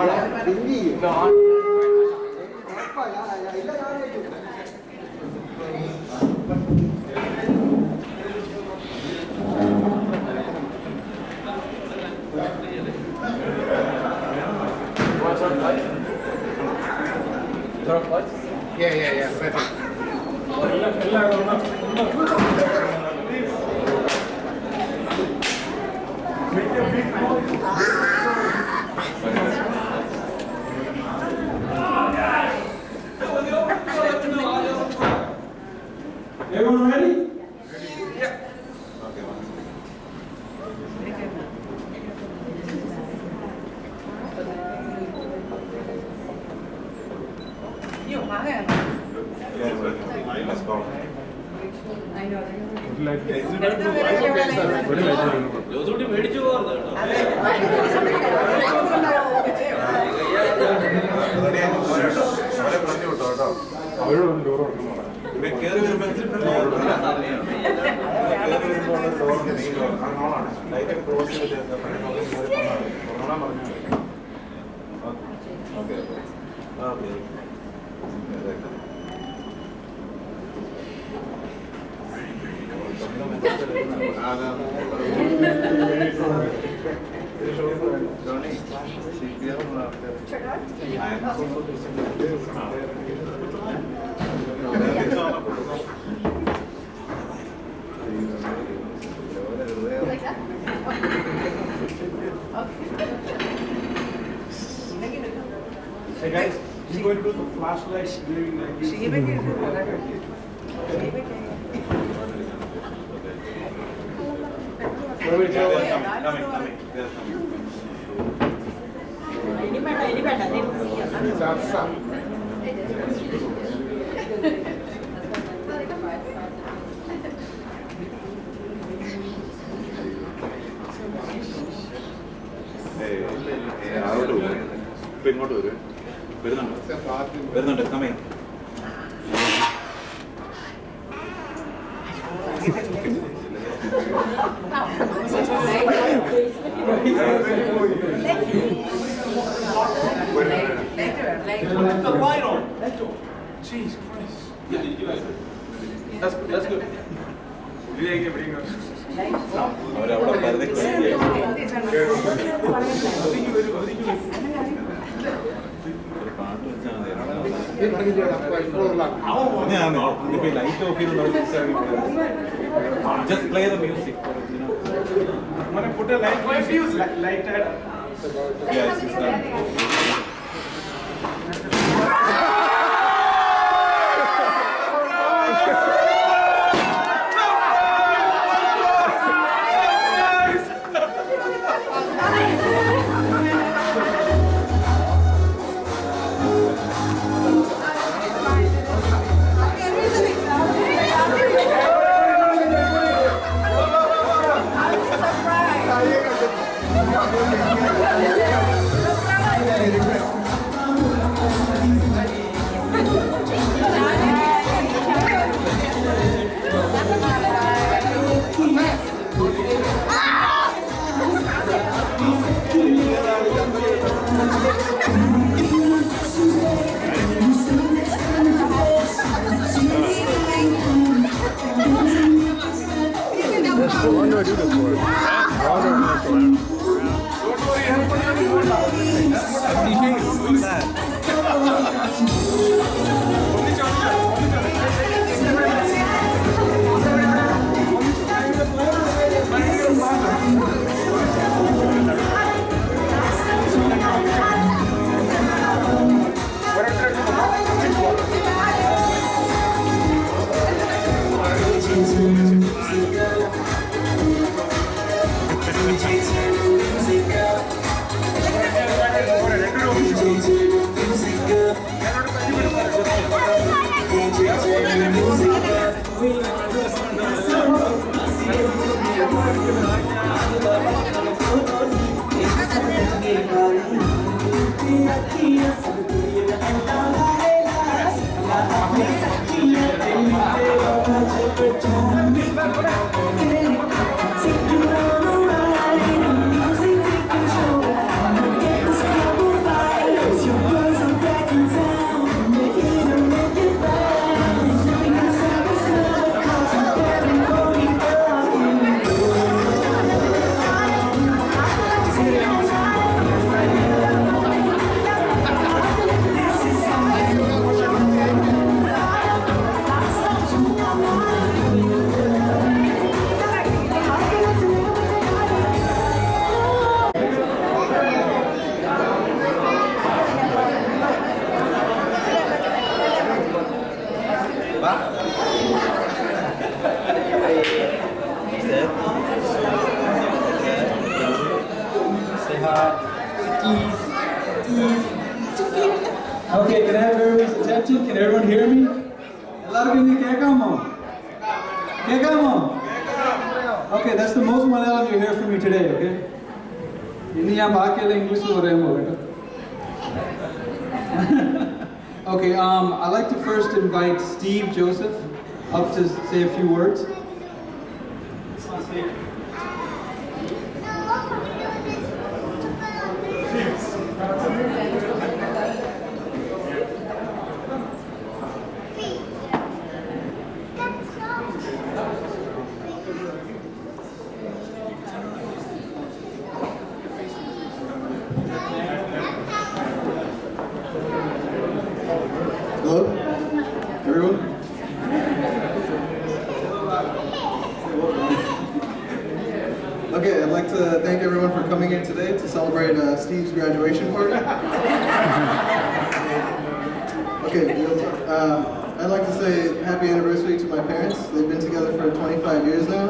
Yeah. Everyone ready? Yeah. You have it. Let's go. I know. Josootty മേടിച്ചു പോകുന്നത് കയറി വരുമ്പോൾ ക്രോസ് ചെയ്ത് okay Hey guys, you going to do the flashlights during like this? ഇപ്പൊ ഇങ്ങോട്ട് വരും വരുന്നുണ്ട് സമയം The light on. Jeez Christ. That's good. അവരവിടെ പരതി പാട്ട് വെച്ചാൽ light of just play the music I'm gonna put a light at. Yes, it's done. What do I do this for? Okay, can I have everyone's attention? Can everyone hear me? എല്ലാവർക്കും ഇനി കേൾക്കാമോ? കേൾക്കാമോ? Okay, that's the most Malayalam you hear from me today, okay? ഇനി ഞാൻ ബാക്കിയെല്ലാം ഇംഗ്ലീഷിൽ പറയുമ്പോൾ കേട്ടോ. Okay, I'd like to first invite Steve Joseph up to say a few words. Hello, everyone. Okay, I'd like to thank everyone for coming in today to celebrate Steve's graduation party. Okay, I'd like to say happy anniversary to my parents. They've been together for 25 years now.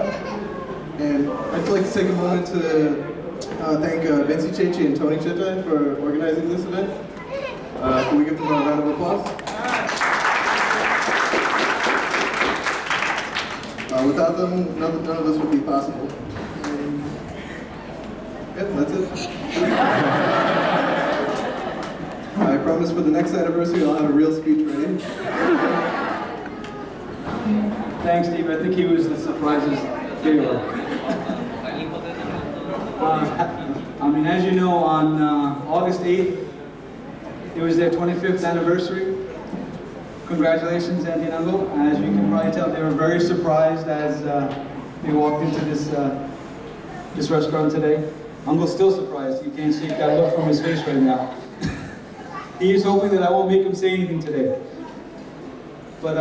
And I'd like to take a moment to thank Bensi Chechi and Tony Cheta for organizing this event. Can we give them a round of applause? Without them, none of this would be possible. Yep, that's it. I promise for the next anniversary I'll have a real speech ready. Thanks, Steve. I think he was the surprises giver. As you know, on August 8th, it was their 25th anniversary. Congratulations, Auntie and Uncle. As you can probably tell, they were very surprised as they walked into this restaurant today. Uncle's still surprised. You can't see that look from his face right now. He is hoping that I won't make him say anything today. But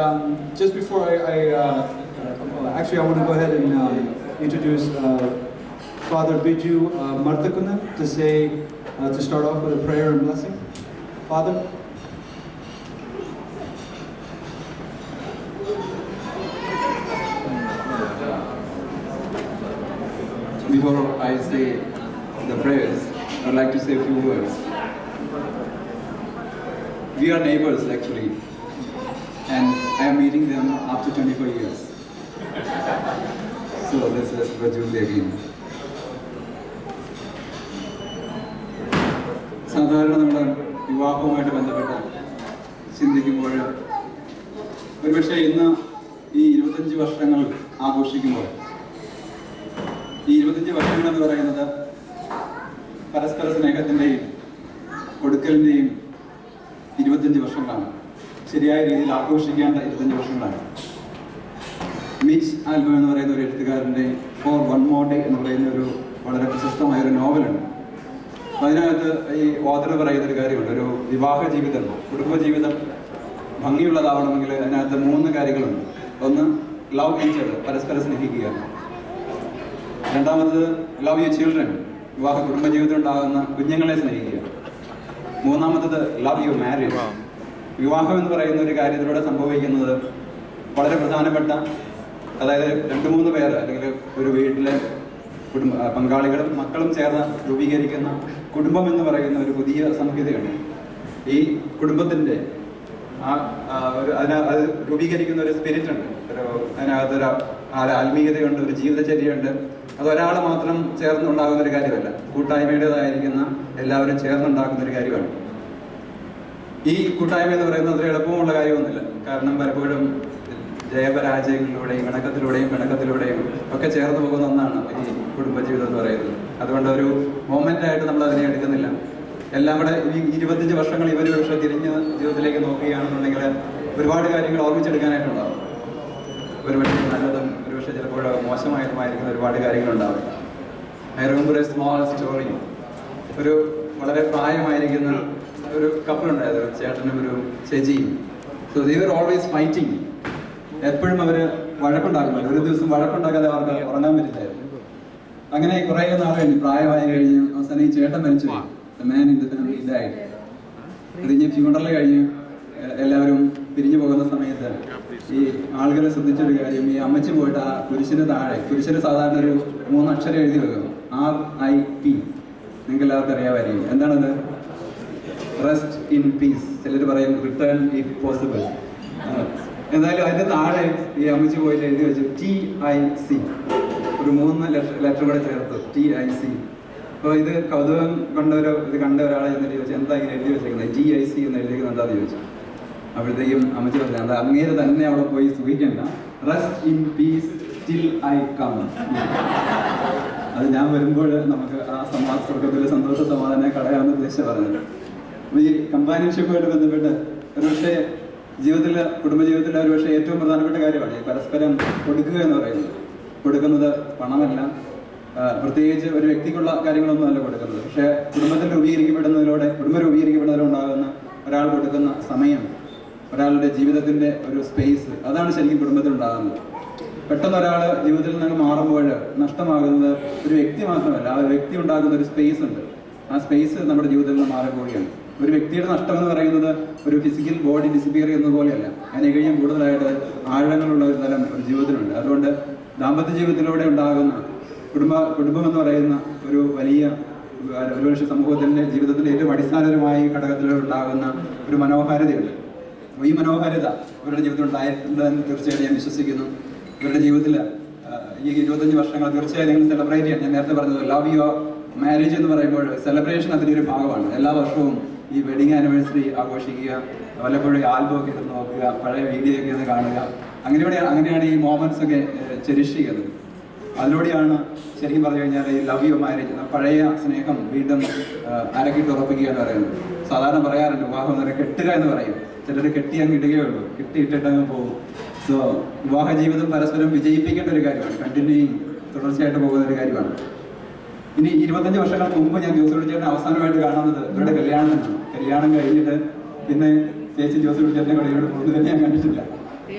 just before actually I want to go ahead and introduce Father Biju Marthakunan to start off with a prayer and blessing. Father. Before I say the prayers, I'd like to say a few words. We are neighbors actually, and I am meeting them after 24 years. So this is Rajul again. സാധാരണ നമ്മുടെ വിവാഹവുമായിട്ട് ബന്ധപ്പെട്ട ചിന്തിക്കുമ്പോൾ ഒരുപക്ഷെ ഇന്ന് ഈ 25 വർഷങ്ങൾ ആഘോഷിക്കുമ്പോൾ ഈ 25 വർഷങ്ങൾ എന്ന് പറയുന്നത് പരസ്പര സ്നേഹത്തിൻ്റെയും കൊടുക്കലിൻ്റെയും 25 വർഷങ്ങളാണ്. ശരിയായ രീതിയിൽ ആഘോഷിക്കേണ്ട 25 വർഷങ്ങളാണ്. മിച്ച് ആൽബം എന്ന് പറയുന്ന ഒരു എഴുത്തുകാരൻ്റെ ഫോർ വൺ മോർ ഡേ എന്ന് പറയുന്ന ഒരു വളരെ പ്രശസ്തമായ ഒരു നോവലുണ്ട്. അതിനകത്ത് ഈ ഓഥർ പറയുന്നൊരു കാര്യമുണ്ട്. ഒരു വിവാഹ ജീവിതം, കുടുംബജീവിതം ഭംഗിയുള്ളതാവണമെങ്കിൽ അതിനകത്ത് 3 കാര്യങ്ങളുണ്ട്. ഒന്ന്, ലവ് ഈച്ച് അതർ, പരസ്പരം സ്നേഹിക്കുക. രണ്ടാമത്, ലവ് യുവർ ചിൽഡ്രൻ, വിവാഹ കുടുംബജീവിതത്തിൽ ഉണ്ടാകുന്ന കുഞ്ഞുങ്ങളെ സ്നേഹിക്കുക. മൂന്നാമത്തത്, ലവ് യുവർ മാരേജ്. വിവാഹം എന്ന് പറയുന്ന ഒരു കാര്യത്തിലൂടെ സംഭവിക്കുന്നത് വളരെ പ്രധാനപ്പെട്ട, അതായത് 2-3 പേര് അല്ലെങ്കിൽ ഒരു വീട്ടിലെ പങ്കാളികളും മക്കളും ചേർന്ന് രൂപീകരിക്കുന്ന കുടുംബം എന്ന് പറയുന്ന ഒരു പുതിയ സംഹിതയുണ്ട്. ഈ കുടുംബത്തിൻ്റെ അത് രൂപീകരിക്കുന്ന ഒരു സ്പിരിറ്റ് ഉണ്ട്. അതിനകത്തൊരു ആത്മീയതയുണ്ട്, ഒരു ജീവിതചര്യയുണ്ട്. അത് ഒരാൾ മാത്രം ചേർന്നുണ്ടാകുന്ന ഒരു കാര്യമല്ല, കൂട്ടായ്മയുടേതായിരിക്കുന്ന എല്ലാവരും ചേർന്നുണ്ടാക്കുന്ന ഒരു കാര്യമാണ്. ഈ കൂട്ടായ്മ എന്ന് പറയുന്നത് അത്ര എളുപ്പമുള്ള കാര്യമൊന്നുമില്ല. കാരണം പലപ്പോഴും ജയപരാജയങ്ങളിലൂടെയും പിണക്കത്തിലൂടെയും ഒക്കെ ചേർന്ന് പോകുന്ന ഒന്നാണ് ഈ കുടുംബജീവിതം എന്ന് പറയുന്നത്. അതുകൊണ്ട് ഒരു മൊമെൻ്റായിട്ട് നമ്മൾ അതിനെ എടുക്കുന്നില്ല. എല്ലാം കൂടെ ഈ 25 വർഷങ്ങൾ ഇവർ പക്ഷേ തിരിഞ്ഞ് ജീവിതത്തിലേക്ക് നോക്കുകയാണെന്നുണ്ടെങ്കിൽ ഒരുപാട് കാര്യങ്ങൾ ഓർമ്മിച്ചെടുക്കാനായിട്ടുണ്ടാവും. ഒരുപക്ഷെ നല്ലതും ഒരുപക്ഷെ ചിലപ്പോൾ മോശമായതുമായിരിക്കുന്ന ഒരുപാട് കാര്യങ്ങളുണ്ടാവും. I remember a small story. ഒരു വളരെ പ്രായമായിരിക്കുന്ന ഒരു കപ്പിളുണ്ടായത്, ഒരു ചേട്ടനും ഒരു ചേച്ചിയും. So they were always fighting. എപ്പോഴും അവർ വഴക്കുണ്ടാക്കുമല്ലോ. ഒരു ദിവസം വഴക്കുണ്ടാക്കാതെ അവർക്ക് ഉറങ്ങാൻ പറ്റില്ലായിരുന്നു. അങ്ങനെ കുറേ നാൾ കഴിഞ്ഞ് പ്രായമായി കഴിഞ്ഞ് അവസാനം ഈ ചേട്ടൻ മരിച്ചു. Man in the family died. അത് കഴിഞ്ഞ് ഫ്യൂണറൽ കഴിഞ്ഞ് എല്ലാവരും പിരിഞ്ഞു പോകുന്ന സമയത്ത് ഈ ആളുകളെ ശ്രദ്ധിച്ചൊരു കാര്യം, ഈ അമ്മച്ചി പോയിട്ട് ആ കുരിശിന് താഴെ, കുരിശിന് സാധാരണ ഒരു 3 അക്ഷരം എഴുതി വെക്കും, RIP. നിങ്ങൾക്ക് എല്ലാവർക്കും അറിയാമായിരിക്കും. എന്താണത്? റെസ്റ്റ് ഇൻ പീസ്, ചിലർ പറയും റിട്ടേൺ ഇഫ് പോസിബിൾ. എന്തായാലും അതിൻ്റെ താഴെ ഈ അമ്മച്ചി പോയിട്ട് എഴുതി വെച്ചു TIC, ഒരു 3 ലെറ്റർ കൂടെ ചേർത്ത് TIC. അപ്പോൾ ഇത് കൗതുകം ഇത് കണ്ട ഒരാളെ എന്നിട്ട് ചോദിച്ചു എന്താ ഇങ്ങനെ എഴുതി വെച്ചേക്കുന്നത്, TIC എന്ന് എഴുതിയിരിക്കുന്നത് എന്താണെന്ന് ചോദിച്ചു. അപ്പോഴത്തേക്കും അമ്മച്ചി പറഞ്ഞു അത് അങ്ങേര് തന്നെ അവിടെ പോയി സൂചിക്കണ്ട, rest in peace till I come. അത് ഞാൻ വരുമ്പോൾ നമുക്ക് ആ സ്വർഗത്തിലെ സന്തോഷ സമാധാനം കളയാമെന്ന് ഉദ്ദേശിച്ച് പറഞ്ഞത്. അപ്പോൾ ഈ കമ്പാനിയൻഷിപ്പുമായിട്ട് ബന്ധപ്പെട്ട് ഒരുപക്ഷെ കുടുംബജീവിതത്തിൽ ഒരുപക്ഷെ ഏറ്റവും പ്രധാനപ്പെട്ട കാര്യമാണ് ഈ പരസ്പരം കൊടുക്കുക എന്ന് പറയുന്നത്. കൊടുക്കുന്നത് പണമല്ല, പ്രത്യേകിച്ച് ഒരു വ്യക്തിക്കുള്ള കാര്യങ്ങളൊന്നും അല്ല കൊടുക്കുന്നത്. പക്ഷേ കുടുംബം രൂപീകരിക്കപ്പെടുന്നതിലുണ്ടാകുന്ന ഒരാൾ കൊടുക്കുന്ന സമയം, ഒരാളുടെ ജീവിതത്തിൻ്റെ ഒരു സ്പേസ്, അതാണ് ശരിക്കും കുടുംബത്തിൽ ഉണ്ടാകുന്നത്. പെട്ടെന്ന് ഒരാൾ ജീവിതത്തിൽ നിന്ന് മാറുമ്പോൾ നഷ്ടമാകുന്നത് ഒരു വ്യക്തി മാത്രമല്ല, ആ വ്യക്തി ഉണ്ടാക്കുന്ന ഒരു സ്പേസ് ഉണ്ട്. ആ സ്പേസ് നമ്മുടെ ജീവിതത്തിൽ നിന്ന് മാറിപ്പോവുകയാണ്. ഒരു വ്യക്തിയുടെ നഷ്ടം എന്ന് പറയുന്നത് ഒരു ഫിസിക്കൽ ബോഡി ഡിസിപ്പിയർ ചെയ്യുന്നത് പോലെയല്ല, അതിനേക്കാളും കൂടുതലായിട്ട് ആഴങ്ങളുള്ള ഒരു തലം ഒരു ജീവിതത്തിലുണ്ട്. അതുകൊണ്ട് ദാമ്പത്യ ജീവിതത്തിലൂടെ ഉണ്ടാകുന്ന കുടുംബം എന്ന് പറയുന്ന ഒരു വലിയ ഒരുപക്ഷെ സമൂഹത്തിൻ്റെ ജീവിതത്തിൻ്റെ ഏറ്റവും അടിസ്ഥാനപരമായ ഘടകത്തിലൂടെ ഉണ്ടാകുന്ന ഒരു മനോഹാരിതയുണ്ട്. ഈ മനോഹാരിത ഇവരുടെ ജീവിതത്തിൽ ഉണ്ടായിട്ടുണ്ടെന്ന് തീർച്ചയായിട്ടും ഞാൻ വിശ്വസിക്കുന്നു. ഇവരുടെ ജീവിതത്തിൽ ഈ 25 വർഷങ്ങൾ തീർച്ചയായും നിങ്ങൾ സെലിബ്രേറ്റ് ചെയ്യാൻ, ഞാൻ നേരത്തെ പറഞ്ഞത് ലവ് യുവർ മാരേജ് എന്ന് പറയുമ്പോൾ സെലിബ്രേഷൻ അതിൻ്റെ ഒരു ഭാഗമാണ്. എല്ലാ വർഷവും ഈ വെഡിങ് ആനിവേഴ്സറി ആഘോഷിക്കുക, വല്ലപ്പോഴും ആൽബം ഒക്കെ എടുത്ത് നോക്കുക, പഴയ വീഡിയോ ഒക്കെ ഒന്ന് കാണുക. അങ്ങനെയാണ് ഈ മൊമെന്റ്സ് ഒക്കെ ചെറിഷ് ചെയ്യുന്നത്. അതിലൂടെയാണ് ശരിക്കും പറഞ്ഞു കഴിഞ്ഞാൽ ഈ ലവ് യുവർ മാരേജ്, പഴയ സ്നേഹം വീണ്ടും അരക്കിട്ട് ഉറപ്പിക്കുക എന്ന് പറയുന്നത്. സാധാരണ പറയാറുണ്ട് വിവാഹം എന്ന് പറയുന്നത് കെട്ടുക എന്ന് പറയും, ചിലർ കെട്ടി അങ്ങ് ഇടുകയുള്ളൂ, കെട്ടിയിട്ടിട്ട് അങ്ങ് പോകും. സോ വിവാഹ ജീവിതം പരസ്പരം വിജയിപ്പിക്കേണ്ട ഒരു കാര്യമാണ്, കണ്ടിന്യൂയിങ് തുടർച്ചയായിട്ട് പോകുന്ന ഒരു കാര്യമാണ്. ഇനി 25 വർഷങ്ങൾക്ക് മുമ്പ് ഞാൻ ജോസ് ചേട്ടനെ അവസാനമായിട്ട് കാണുന്നത് ഇവരുടെ കല്യാണത്തിനാണ്. കല്യാണം കഴിഞ്ഞിട്ട് പിന്നെ ചേച്ചി ജോസ് ചേട്ടനെ കളിയോട് കൂടുതൽ ഞാൻ കണ്ടിട്ടില്ല.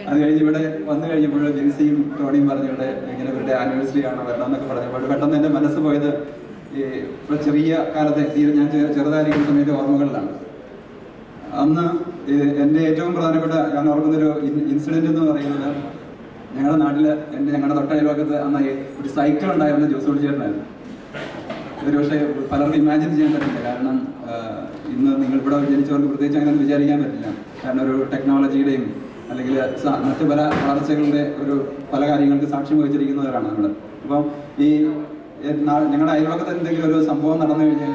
അത് കഴിഞ്ഞ് ഇവിടെ വന്നു കഴിഞ്ഞപ്പോൾ ജിൻസിയും ടോണിയും പറഞ്ഞു ഇവിടെ ഇങ്ങനെ ഇവരുടെ ആനിവേഴ്സറി ആണ് വരണം എന്നൊക്കെ പറഞ്ഞപ്പോൾ പെട്ടെന്ന് എൻ്റെ മനസ്സ് പോയത് ഈ ചെറിയ കാലത്തെ ഞാൻ ചെറുതായിരിക്കുന്ന സമയത്തെ ഓർമ്മകളിലാണ്. അന്ന് എൻ്റെ ഏറ്റവും പ്രധാനപ്പെട്ട ഞാൻ ഓർക്കുന്നൊരു ഇൻസിഡൻറ്റ് എന്ന് പറയുന്നത് ഞങ്ങളുടെ നാട്ടിൽ ഞങ്ങളുടെ തൊട്ടയൽവക്കത്ത് അന്ന് ഒരു സൈക്കിൾ ഉണ്ടായിരുന്ന ജോസ് ചേട്ടനായിരുന്നു. ഒരു പക്ഷേ പലർക്കും ഇമാജിൻ ചെയ്യാൻ പറ്റില്ല, കാരണം ഇന്ന് നിങ്ങളിവിടെ ജനിച്ചവർക്ക് പ്രത്യേകിച്ച് അങ്ങനെ വിചാരിക്കാൻ പറ്റില്ല. കാരണം ഒരു ടെക്നോളജിയുടെയും അല്ലെങ്കിൽ മറ്റ് പല വളർച്ചകളുടെ പല കാര്യങ്ങൾക്ക് സാക്ഷ്യം വഹിച്ചിരിക്കുന്നവരാണ് നമ്മൾ. അപ്പം ഈ ഞങ്ങളുടെ അയൽവക്കത്ത് എന്തെങ്കിലും ഒരു സംഭവം നടന്നു കഴിഞ്ഞാൽ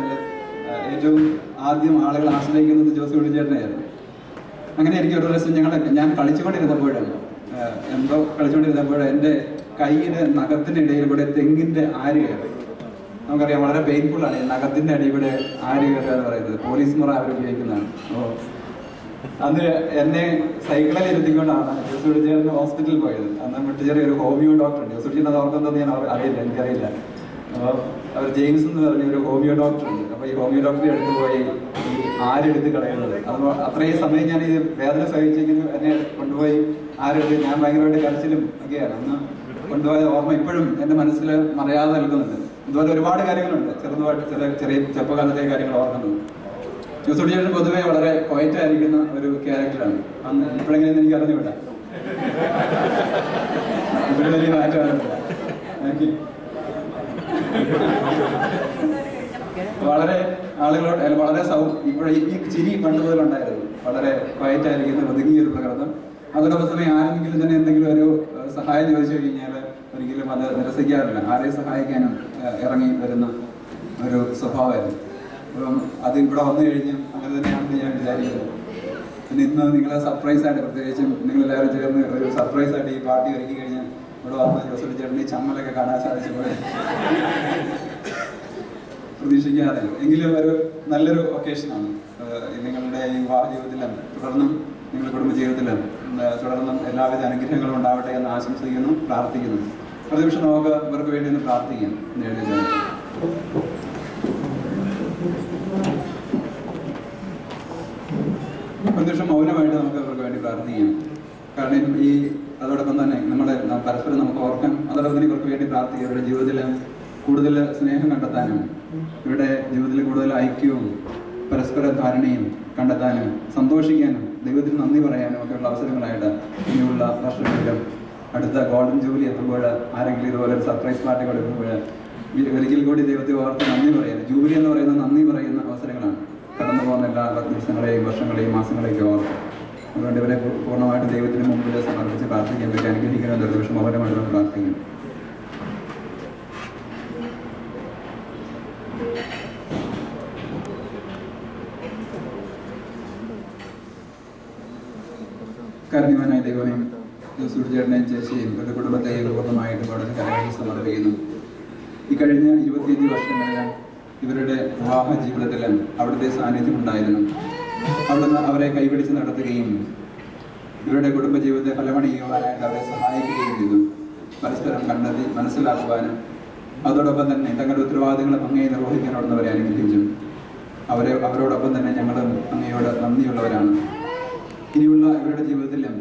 ഏറ്റവും ആദ്യം ആളുകൾ ആശ്രയിക്കുന്നത് ജോസ് ചേട്ടനായിരുന്നു. അങ്ങനെ എനിക്ക് ഒരു ദിവസം ഞാൻ കളിച്ചുകൊണ്ടിരുന്നപ്പോഴാണ് എൻ്റെ കൈയിന് നഖത്തിൻ്റെ ഇടയിൽ കൂടെ തെങ്ങിൻ്റെ ആര് കയറി. നമുക്കറിയാം വളരെ പെയിൻഫുള്ളാണ് ഈ നഖത്തിൻ്റെ അടിയിൽ കൂടെ ആര് കയറുക എന്ന് പറയുന്നത്, പോലീസ് മുറ അവർ ഉപയോഗിക്കുന്നതാണ്. അപ്പോൾ അന്ന് എന്നെ സൈക്കിളിൽ ഇരുത്തിക്കൊണ്ടാണ് ജോസ് ചേട്ടൻ ഹോസ്പിറ്റലിൽ പോയത്. അന്ന് വിട്ടുചേറിയ ഒരു ഹോമിയോ ഡോക്ടർ, ജോസ് ചേട്ടൻ അത് ഓർക്കുന്നതെന്ന് ഞാൻ എനിക്കറിയില്ല. അപ്പോൾ അവർ ജെയിംസ് എന്ന് പറഞ്ഞ ഒരു ഹോമിയോ ഡോക്ടർ ഉണ്ട്. അപ്പോൾ ഈ ഹോമിയോ ഡോക്ടറെ അടുത്ത് പോയി ഈ ആരെടുത്ത് കളയുന്നത്, അപ്പോൾ അത്രയും സമയം ഞാൻ ഈ വേദന സഹിച്ചെങ്കിലും എന്നെ കൊണ്ടുപോയി ആരെടുത്ത്, ഞാൻ ഭയങ്കരമായിട്ട് കരച്ചിലും ഒക്കെയാണ് അന്ന് കൊണ്ടുപോയ ഓർമ്മ ഇപ്പോഴും എൻ്റെ മനസ്സിൽ മറയാതെ നിൽക്കുന്നുണ്ട്. ഇതുപോലെ ഒരുപാട് കാര്യങ്ങളുണ്ട്, ചെറിയ ചെറുപ്പകാലത്തെ കാര്യങ്ങൾ ഓർക്കുന്നത്. ജോസ് ചേട്ടൻ പൊതുവെ വളരെ ക്വയറ്റ് ആയിരിക്കുന്ന ഒരു ക്യാരക്ടറാണ്. അന്ന് ഇപ്പോഴെങ്ങനെയെന്ന് എനിക്ക് അറിഞ്ഞുകൂടാ, ഇവിടെ വലിയ മാറ്റമായിട്ടില്ല. എനിക്ക് വളരെ ആളുകളോട് വളരെ ഇപ്പോൾ ഈ ചിരി പണ്ട് മുതലുണ്ടായിരുന്നു. വളരെ ക്വയറ്റ് ആയിരിക്കുന്ന ഒതുങ്ങിയൊരു പ്രകൃതം. അതോടൊപ്പം സമയം ആരെങ്കിലും തന്നെ എന്തെങ്കിലും ഒരു സഹായം ചോദിച്ചു കഴിഞ്ഞാൽ ഒരിക്കലും അത് നിരസിക്കാറില്ല. ആരെയും സഹായിക്കാനും ഇറങ്ങി വരുന്ന ഒരു സ്വഭാവമായിരുന്നു. അപ്പം അത് ഇവിടെ വന്നു കഴിഞ്ഞും അങ്ങനെ തന്നെയാണെന്ന് ഞാൻ വിചാരിക്കുന്നത്. പിന്നെ ഇന്ന് നിങ്ങളെ സർപ്രൈസായിട്ട്, പ്രത്യേകിച്ചും നിങ്ങളെല്ലാവരും ചേർന്ന് ഒരു സർപ്രൈസായിട്ട് ഈ പാർട്ടി ഒരുക്കി കഴിഞ്ഞാൽ ഇവിടെ വന്ന ജോസ് ചേട്ടൻ ഈ ചമ്മലൊക്കെ കാണാൻ സാധിച്ചപ്പോൾ പ്രതീക്ഷിക്കാതെ എങ്കിലും നല്ലൊരു ഒക്കേഷനാണ്. നിങ്ങളുടെ ഈ വിവാഹ ജീവിതത്തിലും തുടർന്നും നിങ്ങളുടെ കുടുംബജീവിതത്തിലും തുടർന്നും എല്ലാവിധ അനുഗ്രഹങ്ങളും ഉണ്ടാവട്ടെ എന്ന് ആശംസിക്കുന്നു, പ്രാർത്ഥിക്കുന്നു. ഒരു നിമിഷം നമുക്ക് ഇവർക്ക് വേണ്ടി ഒന്ന് പ്രാർത്ഥിക്കാം. ഒരു നിമിഷം മൗനമായിട്ട് നമുക്ക് ഇവർക്ക് വേണ്ടി പ്രാർത്ഥിക്കാം. കാരണം അതോടൊപ്പം തന്നെ പരസ്പരം നമുക്ക് ഓർക്കാം. അതോടൊപ്പം തന്നെ ഇവർക്ക് വേണ്ടി പ്രാർത്ഥിക്കാം. ഇവരുടെ ജീവിതത്തിൽ കൂടുതൽ സ്നേഹം കണ്ടെത്താനും ഇവരുടെ ജീവിതത്തിൽ കൂടുതൽ ഐക്യവും പരസ്പര ധാരണയും കണ്ടെത്താനും സന്തോഷിക്കാനും ദൈവത്തിന് നന്ദി പറയാനും ഒക്കെയുള്ള അവസരങ്ങളായിട്ട് ഇനിയുള്ള വർഷങ്ങളിലും അടുത്ത ഗോൾഡൻ ജൂബിലി എത്തുമ്പോൾ ആരെങ്കിലും ഇതുപോലെ ഒരു സർപ്രൈസ് പാർട്ടി കൊടുക്കുമ്പോൾ ഒരിക്കൽ കൂടി ദൈവത്തെ ഓർത്ത് നന്ദി പറയാൻ, ജൂബിലി എന്ന് പറയുന്ന നന്ദി പറയുന്ന അവസരങ്ങളാണ്. കടന്നു പോകുന്ന എല്ലാ ദിവസങ്ങളെയും വർഷങ്ങളെയും മാസങ്ങളെയും ഓർക്കും. അതുകൊണ്ട് ഇവരെ പൂർണ്ണമായിട്ട് ദൈവത്തിന് മുമ്പിൽ സമർപ്പിച്ച് പ്രാർത്ഥിക്കാൻ പറ്റി അനുഗ്രഹിക്കുന്ന ഒരു നിമിഷം അവരുമായിട്ട് പ്രാർത്ഥിക്കും. കാരുണ്യവാനായ ദൈവമേ, സൂര്യചേട്ടനെയും ചേച്ചിയും ഇവരുടെ കുടുംബത്തെയും പൂർണ്ണമായിട്ടും അവിടുത്തെ കരങ്ങളിൽ സമർപ്പിക്കുന്നു. ഈ കഴിഞ്ഞ 25 വർഷങ്ങളിലും ഇവരുടെ വിവാഹ ജീവിതത്തിലും അവിടുത്തെ സാന്നിധ്യം ഉണ്ടായിരുന്നു. അവിടുന്ന് അവരെ കൈപിടിച്ച് നടത്തുകയും ഇവരുടെ കുടുംബജീവിതത്തെ ഫലമണിയുവാനായിട്ട് അവരെ സഹായിക്കുകയും ചെയ്തു. പരസ്പരം കണ്ടെത്തി മനസ്സിലാക്കുവാനും അതോടൊപ്പം തന്നെ തങ്ങളുടെ ഉത്തരവാദിത്തങ്ങൾ അങ്ങയെ നിർവഹിക്കാൻ അവിടുന്നവരെ അനുഗ്രഹിച്ചു. അവരോടൊപ്പം തന്നെ ഞങ്ങളും അങ്ങയോട് നന്ദിയുള്ളവരാണ്. ഇനിയുള്ള ഇവരുടെ ജീവിതത്തിലും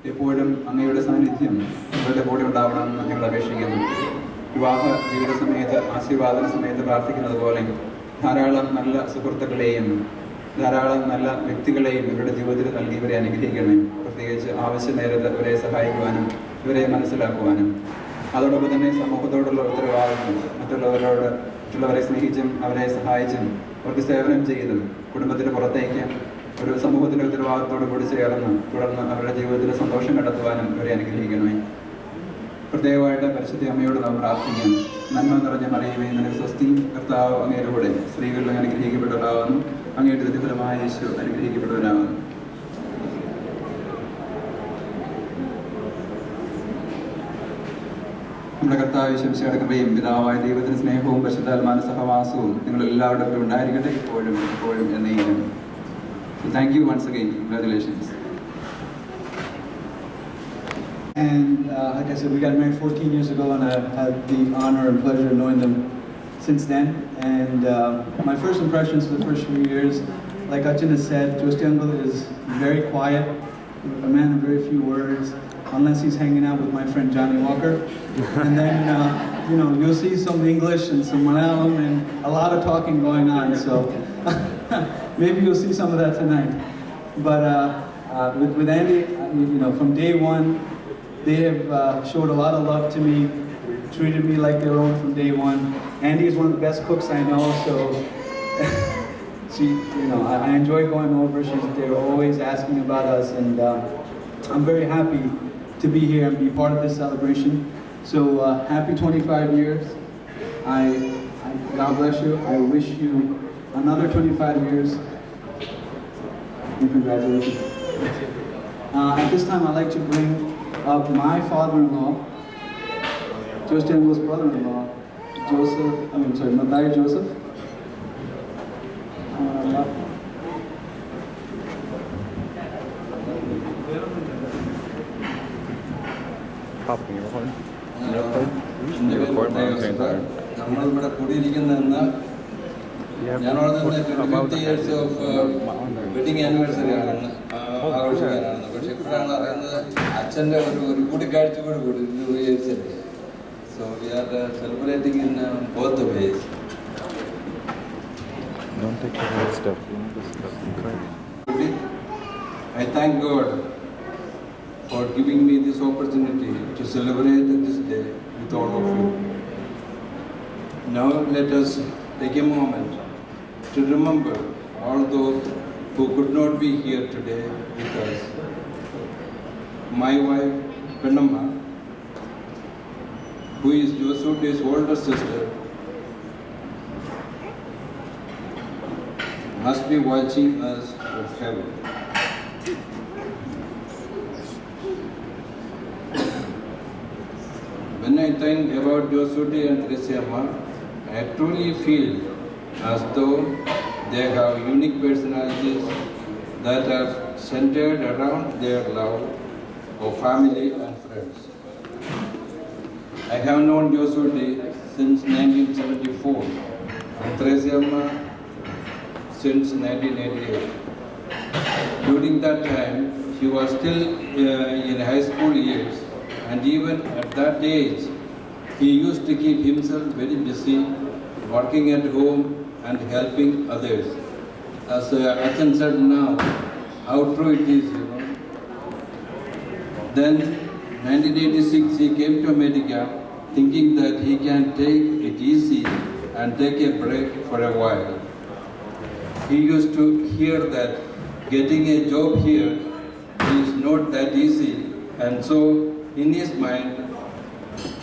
എപ്പോഴും അങ്ങയുടെ സാന്നിധ്യം ഇവരുടെ കൂടെ ഉണ്ടാവണമെന്ന് ഞങ്ങൾ അപേക്ഷിക്കുന്നു. വിവാഹ ജീവിത സമയത്ത് ആശീർവാദന സമയത്ത് പ്രാർത്ഥിക്കുന്നത് പോലെ ധാരാളം നല്ല സുഹൃത്തുക്കളെയും ധാരാളം നല്ല വ്യക്തികളെയും ഇവരുടെ ജീവിതത്തിൽ നൽകി ഇവരെ അനുഗ്രഹിക്കണം. പ്രത്യേകിച്ച് ആവശ്യ നേരത്ത് ഇവരെ സഹായിക്കുവാനും ഇവരെ മനസ്സിലാക്കുവാനും അതോടൊപ്പം തന്നെ സമൂഹത്തോടുള്ള ഉത്തരവാദിത്വം മറ്റുള്ളവരെ സ്നേഹിച്ചും അവരെ സഹായിച്ചും അവർക്ക് സേവനം ചെയ്തും കുടുംബത്തിന് പുറത്തേക്ക് ഒരു സമൂഹത്തിൻ്റെ ഉത്തരവാദിത്തോട് കൂടി ചേർന്ന് തുടർന്ന് അവരുടെ ജീവിതത്തിൽ സന്തോഷം കണ്ടെത്തുവാനും ഇവരെ അനുഗ്രഹിക്കണമേ. പ്രത്യേകമായിട്ട് പരിശുദ്ധ അമ്മയോട് നാം പ്രാർത്ഥിക്കാം. നന്മ നിറഞ്ഞ മറിയമേ, നിനക്ക് സ്വസ്തിയും, കർത്താവ് അങ്ങയുടെ കൂടെ സ്ത്രീകളിൽ അനുഗ്രഹിക്കപ്പെട്ടവരാകുന്നു. അങ്ങയുടെ പ്രതിഫലമായ യേശു അനുഗ്രഹിക്കപ്പെട്ടവരാകുന്നു. നമ്മുടെ കർത്താവ് ശംശയുടെ കൃപയും പിതാവായ ദൈവത്തിന് സ്നേഹവും പരിശുദ്ധാത്മാവിന്റെ സഹവാസവും നിങ്ങൾ എല്ലാവരുടെ കൂടെ ഉണ്ടായിരിക്കട്ടെ, എപ്പോഴും എപ്പോഴും എന്നേക്കും. Thank you once again. Congratulations. And like I said, we got married 14 years ago, and I've had the honor and pleasure of knowing them since then. And my first impressions for the first few years, like Achin has said, Josti Uncle is very quiet, a man of very few words, unless he's hanging out with my friend Johnny Walker. And then, you'll see some English and some Malayalam and a lot of talking going on. So maybe you'll see some of that tonight. But with Andy, from day one, they have showed a lot of love to me, treated me like their own from day one. Andy is one of the best cooks I know, so I enjoy going over. They're always asking about us, and I'm very happy to be here and be part of this celebration. So happy 25 years. God bless you. I wish you another 25 years. And congratulations. At this time, I'd like to bring up my father-in-law, Josti Uncle's brother-in-law, Mathai Joseph. Popping your horn. നമ്മളിവിടെ കൂടിയിരിക്കുന്നതെന്ന് ഞങ്ങളോട് 50 years of wedding anniversary ആണ് ആഘോഷിക്കാനാണ്. പക്ഷെ ഇപ്പോഴാണ് അറിയുന്നത് അച്ഛൻ്റെ ഒരു കൂടിക്കാഴ്ച കൂടി 2 years അല്ലേ. So we R celebrating in both the vase. I thank God for giving me this opportunity to celebrate this day with all of you. Now let us take a moment to remember all those who could not be here today with us. My wife, Pennamma, who is Josude's older sister, must be watching us from heaven. When I think about Josude and Theresiamma, I truly feel as though they have unique personalities that are centered around their love of family and friends. I have known Josude since 1974 and Theresiamma since 1988. During that time, he was still in high school years, and even at that age, he used to keep himself very busy, working at home and helping others. As Achan said now, how true it is, Then, 1986, he came to America thinking that he can take it easy and take a break for a while. he used to hear that getting a job here is not that easy, and so in his mind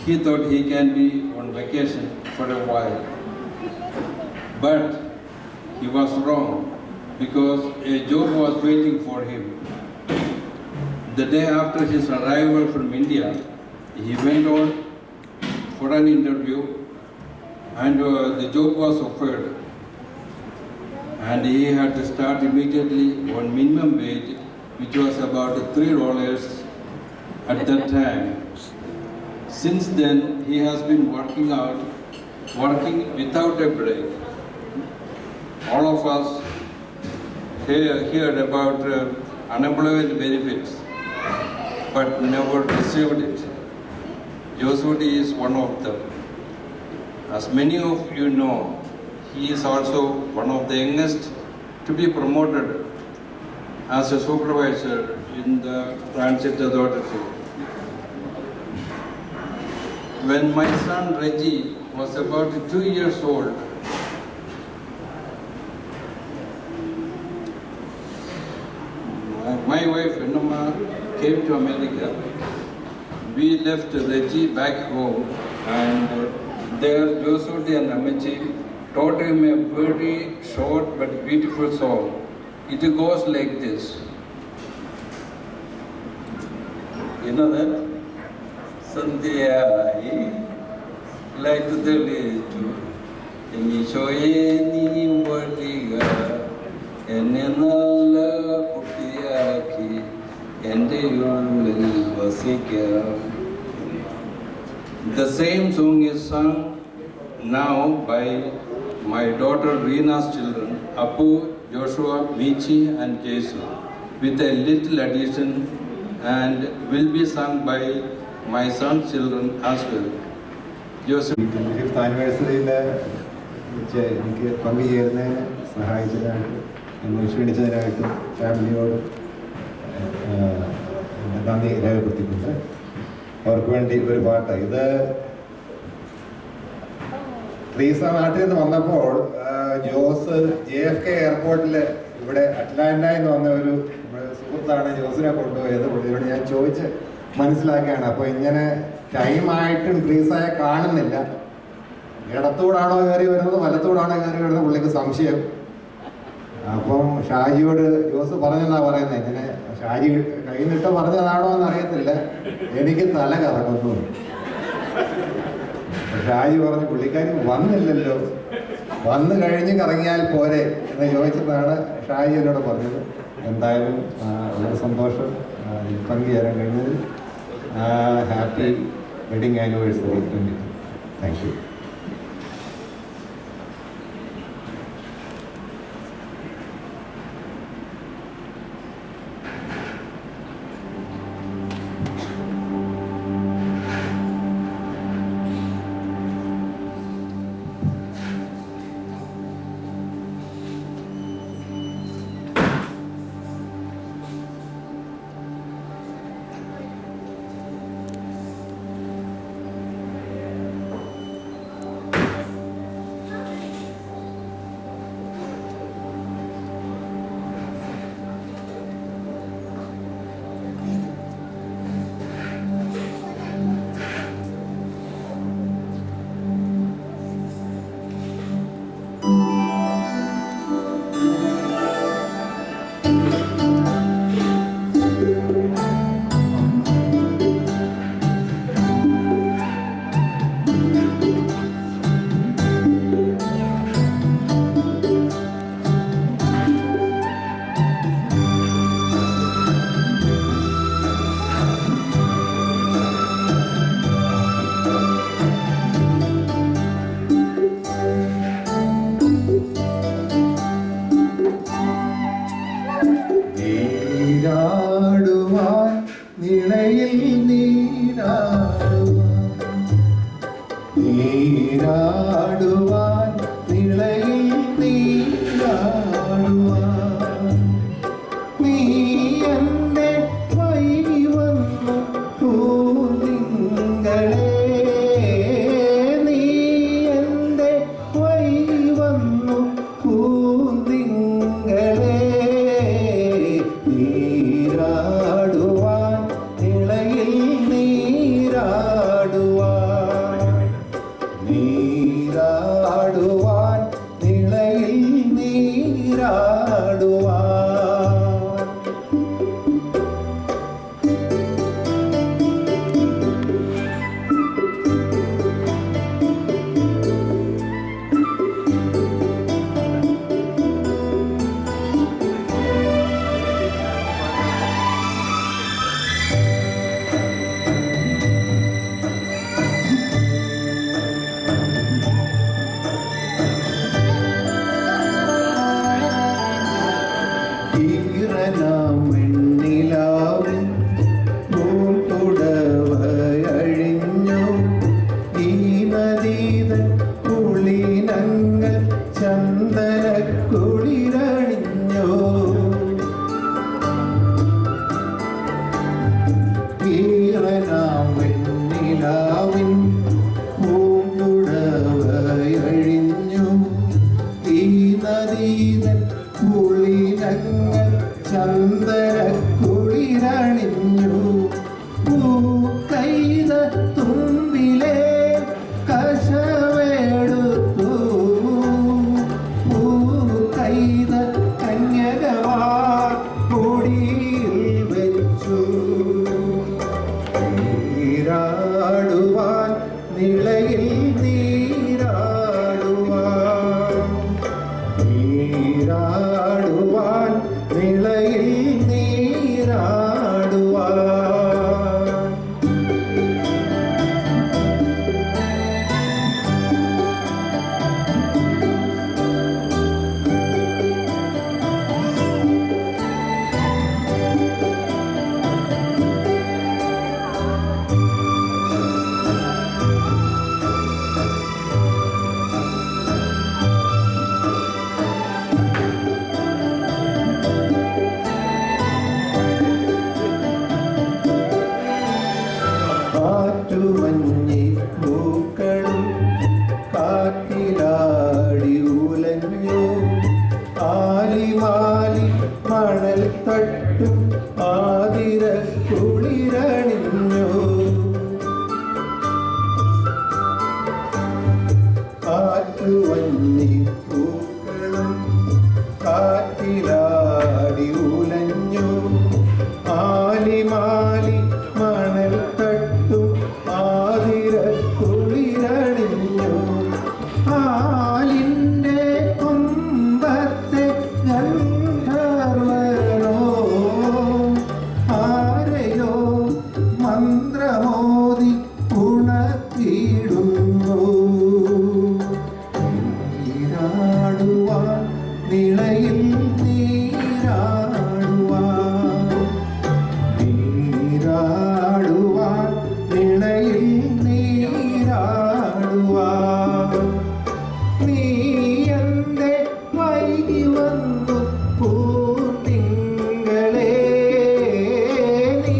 he thought he can be on vacation for a while. But he was wrong, because a job was waiting for him. The day after his arrival from India, he went on for an interview, and the job was offered, and he had to start immediately on minimum wage, which was about $3 at that time. Since then, he has been working without a break. All of us heard about unemployment benefits, but never received it. Josudi is one of them. As many of you know, he is also one of the youngest to be promoted as a supervisor in the Transit Authority. When my son Reggie was about 2 years old, my wife Enoma came to America. We left Reggie back home, and there Josudi and Amici taught him a very short but beautiful song. It goes like this. You know that? Sandhyai, like the little, Emishoye Valiga, Enenala Pupiaki, and the Yul Vasika. The same song is sung now by my daughter Reena's children, Apu, Joshua, Michi, and Jesu, with a little addition, and will be sung by my son's children as well. Joseph. 25th anniversary എനിക്ക് പങ്കുചേരുന്നതിന് സഹായിച്ചതിനായിട്ട് എന്നെ ക്ഷണിച്ചതിനായിട്ടും ഫാമിലിയോട് നന്ദി രേഖപ്പെടുത്തിയിട്ടുണ്ട്. അവർക്ക് വേണ്ടി ഒരു പാട്ട്. ഇത് ട്രീസ നാട്ടിൽ നിന്ന് വന്നപ്പോൾ ജോസ് JFK എയർപോർട്ടിൽ ഇവിടെ അറ്റ്ലാന്റയിൽ നിന്ന് വന്ന ഒരു സുഹൃത്താണ് ജോസിനെ കൊണ്ടുപോയത്. പുള്ളിയോട് ഞാൻ ചോദിച്ച് മനസ്സിലാക്കിയാണ്. അപ്പോൾ ഇങ്ങനെ ടൈമായിട്ടും ട്രീസയെ കാണുന്നില്ല. ഇടത്തൂടാണോ കയറി വരുന്നത് വലത്തൂടാണോ കയറി വരുന്നത് പുള്ളിക്ക് സംശയം. അപ്പം ഷാജിയോട് ജോസ് പറഞ്ഞെന്നാ പറയുന്നത്. ഇങ്ങനെ ഷാജി കൈ നിട്ട് പറഞ്ഞതാണോ എന്നറിയത്തില്ല, എനിക്ക് തല കറങ്ങുന്നു. ഷാജി പറഞ്ഞു പുള്ളിക്കാരി വന്നില്ലല്ലോ, വന്നു കഴിഞ്ഞ് കറങ്ങിയാൽ പോരെ എന്ന് ചോദിച്ചതാണ് ഷാജി എന്നോട് പറഞ്ഞത്. എന്തായാലും വളരെ സന്തോഷം പങ്കുചേരാൻ കഴിഞ്ഞതിൽ. Happy wedding anniversary 22. Thank you. പൂന്തിങ്കളേ ചന്ദന കുളിരണിഞ്ഞു പൂക്കൈത തുമ്പിലെ കശവെടുത്തു പൂക്കൈത കന്യകവാർ കൊടിയിൽ വെച്ചു നീരാടുവാൻ നിളയിൽ നീരാടുവാൻ നീരാടുവാൻ നിളയിൽ നീരാടുവാൻ കാറ്റുമഞ്ഞി പൂക്കളും കാറ്റിലാടി ഉലഞ്ഞു ആലിമാലി മണൽ തട്ടും ആതിര കുളിരണിഞ്ഞു കാറ്റുമഞ്ഞി പൂക്കളും കാറ്റിലാടി ഉലഞ്ഞു ആലിമാലി മണൽ തട്ടും ആതിര കുളിരണിഞ്ഞു ആലിൻ്റെ കൊമ്പത്തെ ഗന്ധർവനോ ആരെയോ മന്ത്രമോദി ഉണർത്തിയിടുന്നു നീരാടുവാൻ നിളയിൽ നീരാടുവാൻ നീരാടുവാൻ നിളയിൽ നീരാടുവാൻ നീ എന്റെ വൈകി വന്നു പൂത്തിങ്കളേ നീ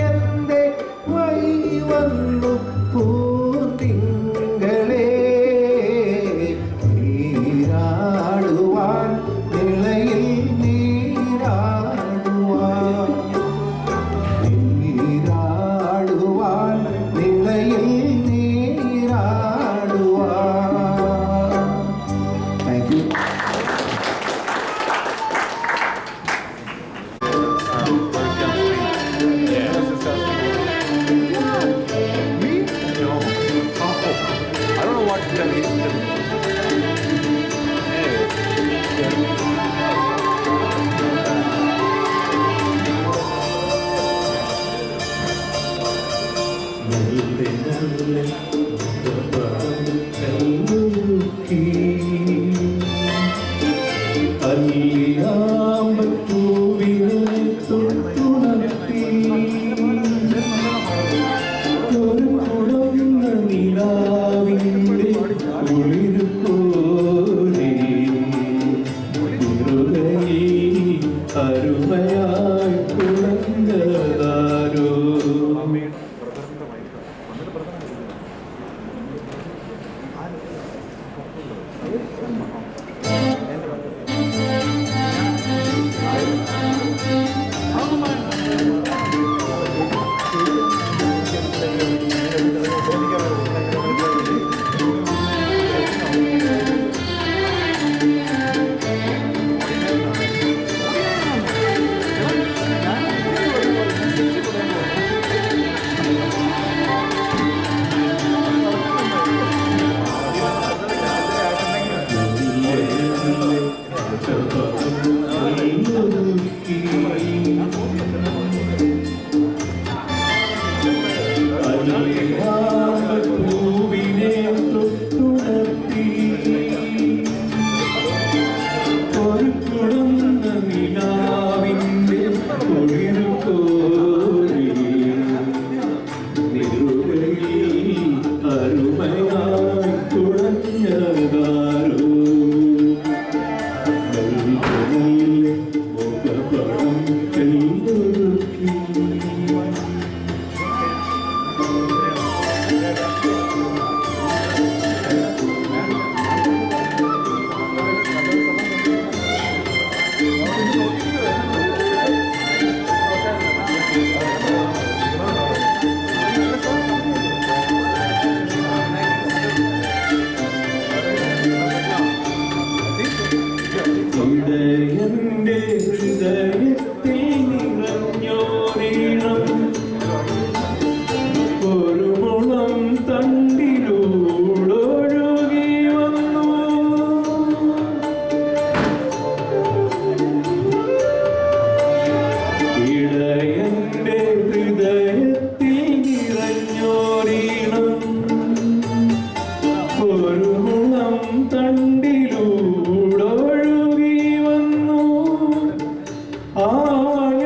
എന്റെ വൈകി വന്നു പൂത്തിങ്കളേ നീരാടുവാൻ നിളയിൽ നീരാടുവാൻ നീരാടുവാൻ നിളയിൽ നീരാടുവാൻ. Thank you. I don't know what to tell you. അരുമയായി കുളങ്ങാരോ ആയ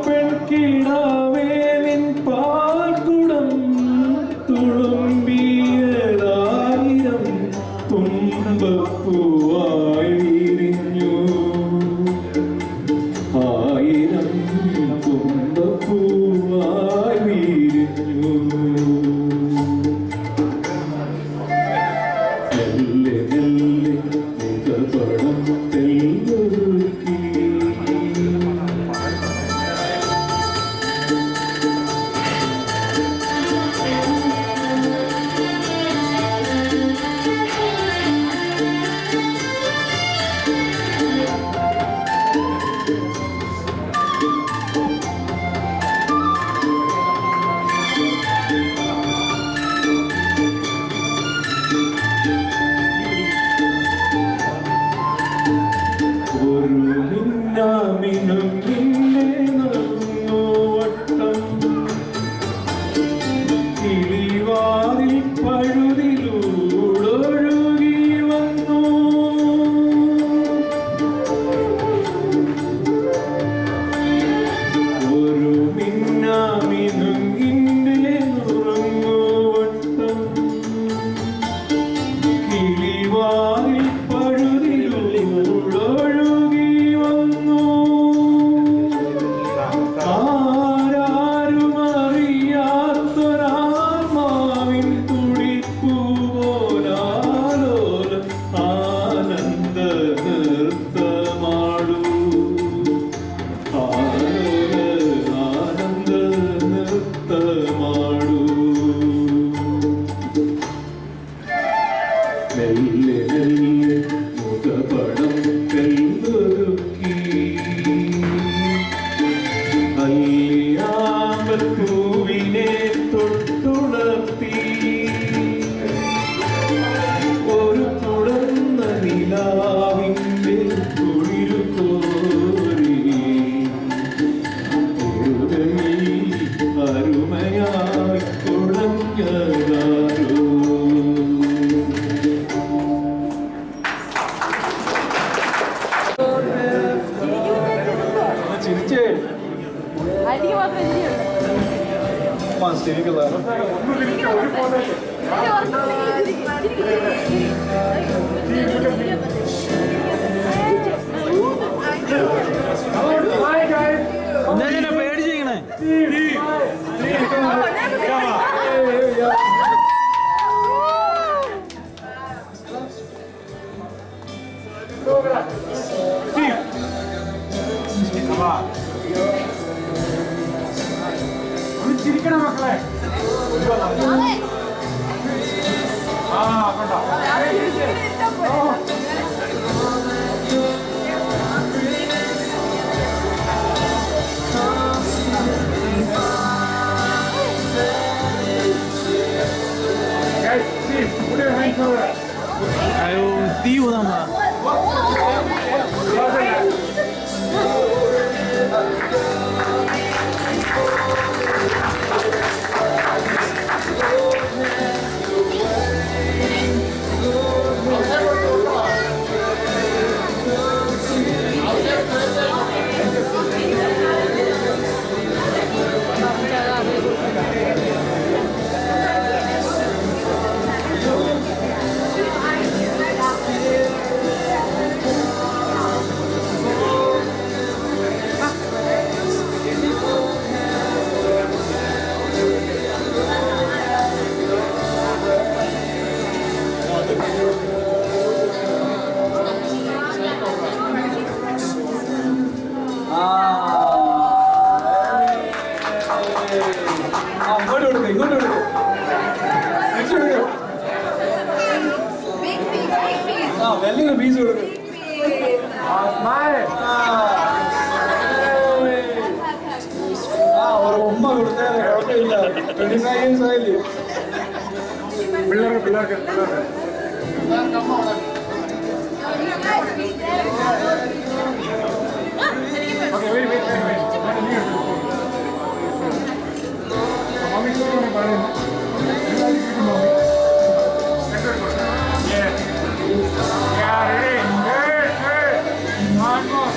പെൺകിടാവേ നിൻ പാൽക്കുടം തുളുമ്പിയതായിരം തുമ്പപ്പൂവായി വിരിഞ്ഞു. ആയിരം തുമ്പപ്പൂവായി വിരിഞ്ഞു. മെല്ലെ മെല്ലെ മുഖപടം തെല്ലൊരുക്കി. ഒരു മിന്നാമിനും നിന്നെ നൽകുന്നു വട്ടം. കിളിവാതിൽ പഴുതിലൂടൊഴുകി വന്നു. ഒരു മിന്നാമിനും നിന്നെ നുറങ്ങു വട്ടം. കിളിവാതിൽ പഴുതിലൂടൊഴുകി വന്നു. ആരാരും അറിയാത്തൊരാത്മാവിൻ തുടിപ്പു പോലാലോലം ആനന്ദ നൃത്തമാടൂ. ആനന്ദ നൃത്തമാടൂ. മെല്ലെ മെല്ലെ മുഖപടം തെല്ലൊരുക്കി. അല്ലിയാമ്പൽ പൂവിനെ തൊട്ടുണർത്തി. ഒരു തുടർന്ന നിലാവിൻ്റെ കുളിരു കോരി. ഹൃദയിൽ അരുമയായി കുഴഞ്ഞതാരോ. ചിരിച്ചേ അടിക്ക് മാത്രമേ ശരിക്കുള്ള പേടിച്ചിരിക്കണേ. ചിരിക്കണം മക്കളെ. ആ കണ്ടോ. അയ്യോ തീ ഊതാ. അങ്ങോട്ട് കൊടുക്കും, ഇങ്ങോട്ട് കൊടുക്കും. വെല്ലിങ്ങനെ പീസ് കൊടുക്കും. ഒരു ഉമ്മ കൊടുത്താൽ കുഴപ്പമില്ല. 25 years ആയില്ലേ. പിള്ളേർക്ക് Okay, wait. Mommy, you want to buy it? Yeah, ready. Good. One more.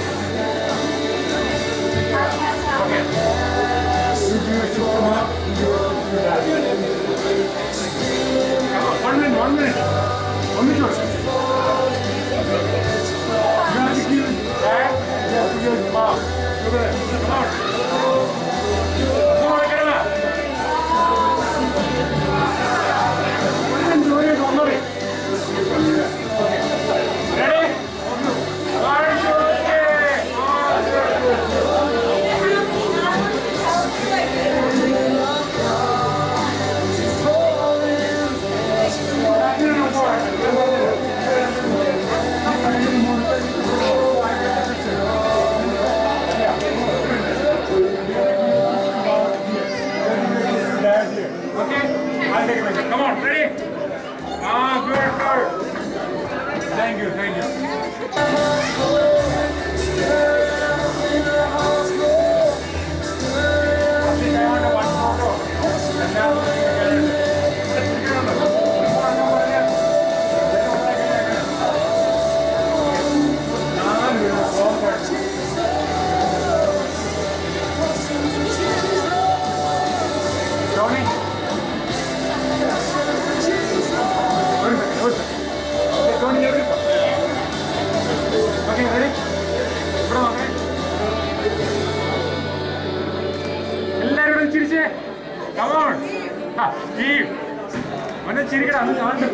ചിരിക്കടാ, ഒന്ന് കാണട്ടെ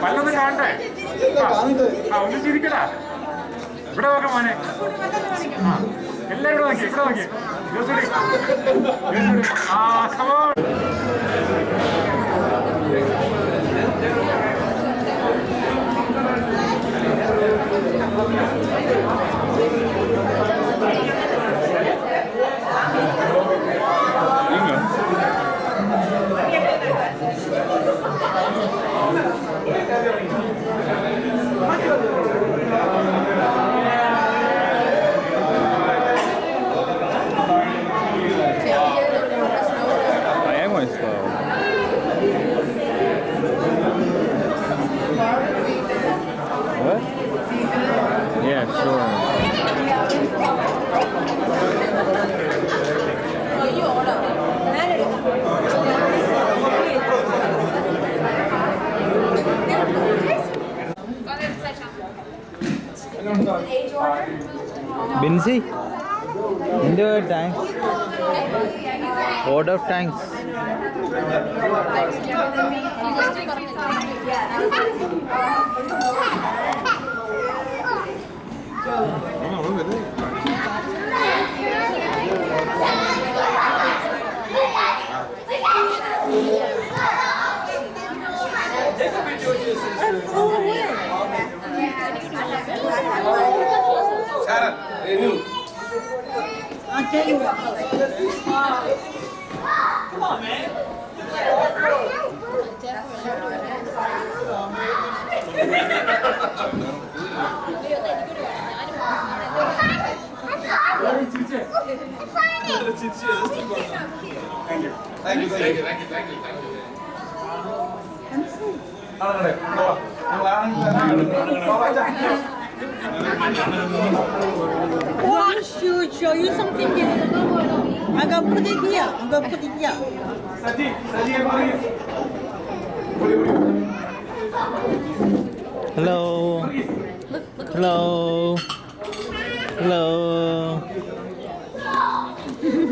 പല്ലൊന്ന് കാണട്ടെ. ഒന്ന് ചിരിക്കടാ. ഇവിടെ നോക്കാം മോനെ. എല്ലാവരും നോക്കി, ഇവിടെ നോക്കി. Yeah, sure. Binsi, into tanks. Order of tanks. Sharon, you. I'll tell you what. Come on, man. Oh, I should show you something here. I'm gonna put it here. I'm gonna put it here. Hello. Hello. Hello.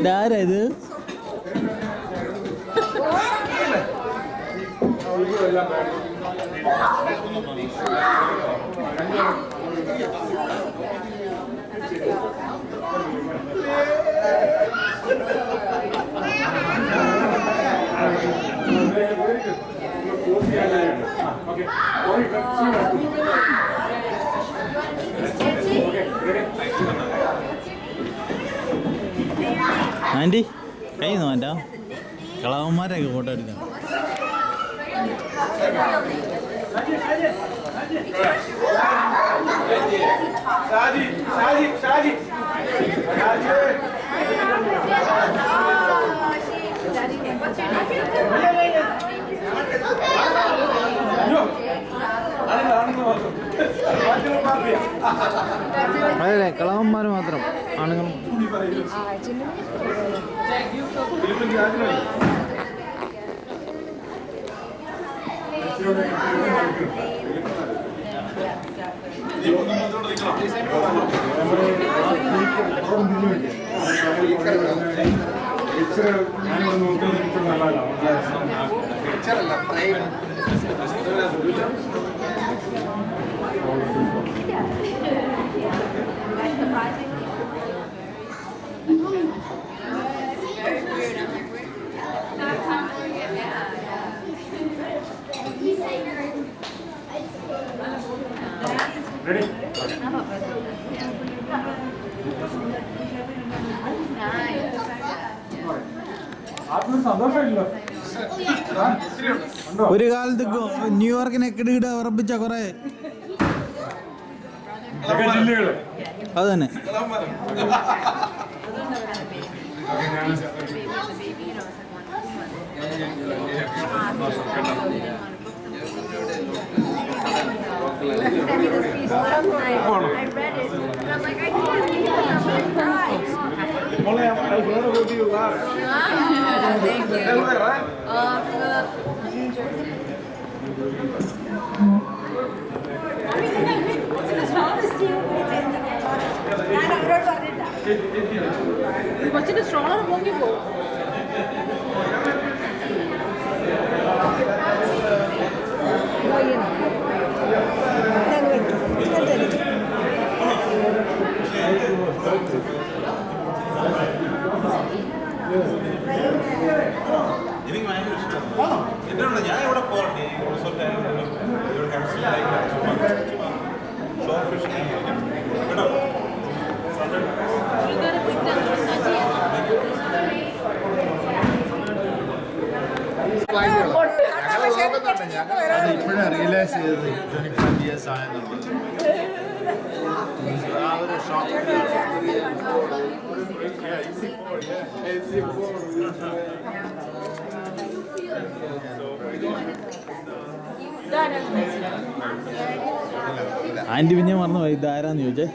Dara ഇത് anti കഴിയുന്നു വേണ്ട കളവന്മാരൊക്കെ photo എടുക്കാം. അതെ കളവന്മാർ മാത്രം, ആണുങ്ങളും. Ready? ഒരു കാലത്ത് ന്യൂയോർക്കിനെ കിടുകിട ഉറപ്പിച്ച കുറെ അത് തന്നെ. കൊച്ചിന്റെ സ്ട്രോളർ പൊങ്ങി പോകും. എനിക്ക് ഭയങ്കര ഇഷ്ടമാണ്. എന്തുകൊണ്ട് ഞാൻ ഇവിടെ പോകട്ടെ ഷോർട്ട് ഫിഷ് കേട്ടോ. ഇപ്പോഴാണ് റിയലൈസ് ചെയ്തത് 25 years ആയെന്നുള്ളത്. ആ ഒരു ഷോക്ക്. ആൻറ്റി പിന്നെ മറന്നുപോയി ഇതാരാന്ന് ചോദിച്ചേ.